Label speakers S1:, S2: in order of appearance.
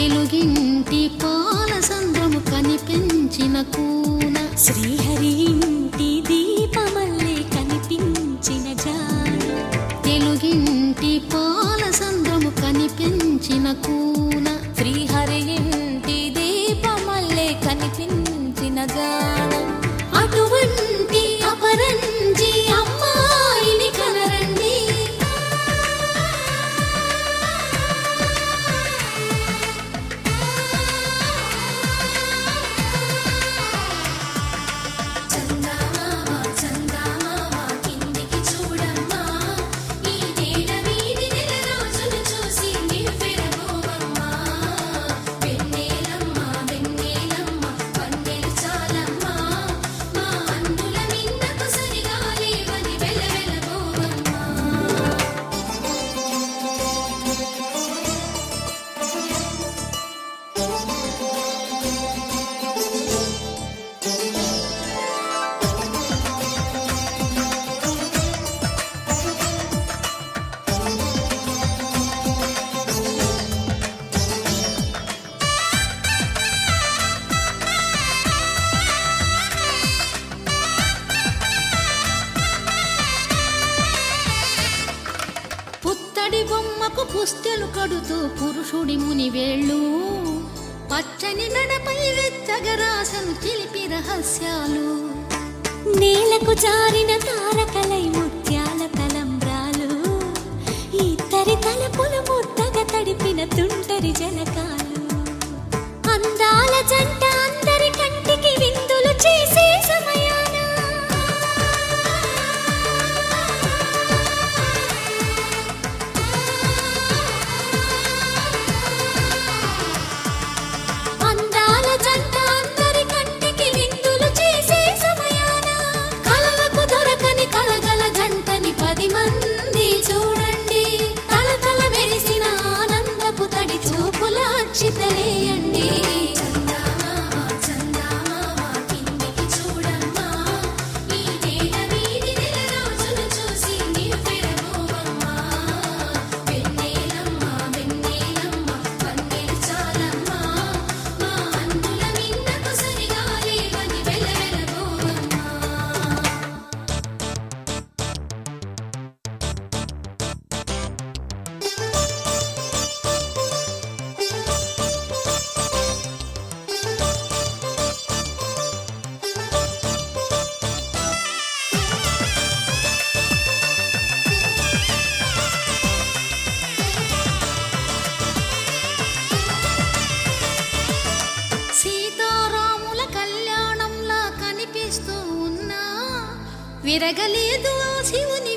S1: తెలుగింటి పాల సంద్రము కనిపించిన కూన
S2: శ్రీహరి ఇంటి దీపమల్లే కనిపించిన జాడు
S1: తెలుగింటి పాల సంద్రము కనిపించిన కూన
S2: శ్రీహరి ఇంటి దీపమల్లే కనిపించిన జాడు
S1: అటువంటి అపరంజి అమ్మాయిని కనరండి పుత్తడి బొమ్మకు పుస్తెలు కడుతూ పురుషుడి ముని వేళ్ళు పచ్చని నడపై వెచ్చగరాసను చిలిపి రహస్యాలు
S2: నేలకు జారిన తారకలై ముత్యాల తలంబ్రాలు ఇద్దరి తలపులు ముద్దగా తడిపిన తుంటరి జలకాలు అందాల జంట అందరి కంటికి విందులు చేసే సమయాన అందాల జంట అందరి కంటికి విందులు చేసే సమయాన కలలకు దొరకని కలగల జంటని 10 మంది చూడండి తలతల మెరిసిన ఆనందపు తడి చూపుల అక్షితలేయండి సీతారాముల కళ్యాణంలా కనిపిస్తూ ఉన్నా విరగలేదు ఆ శివుని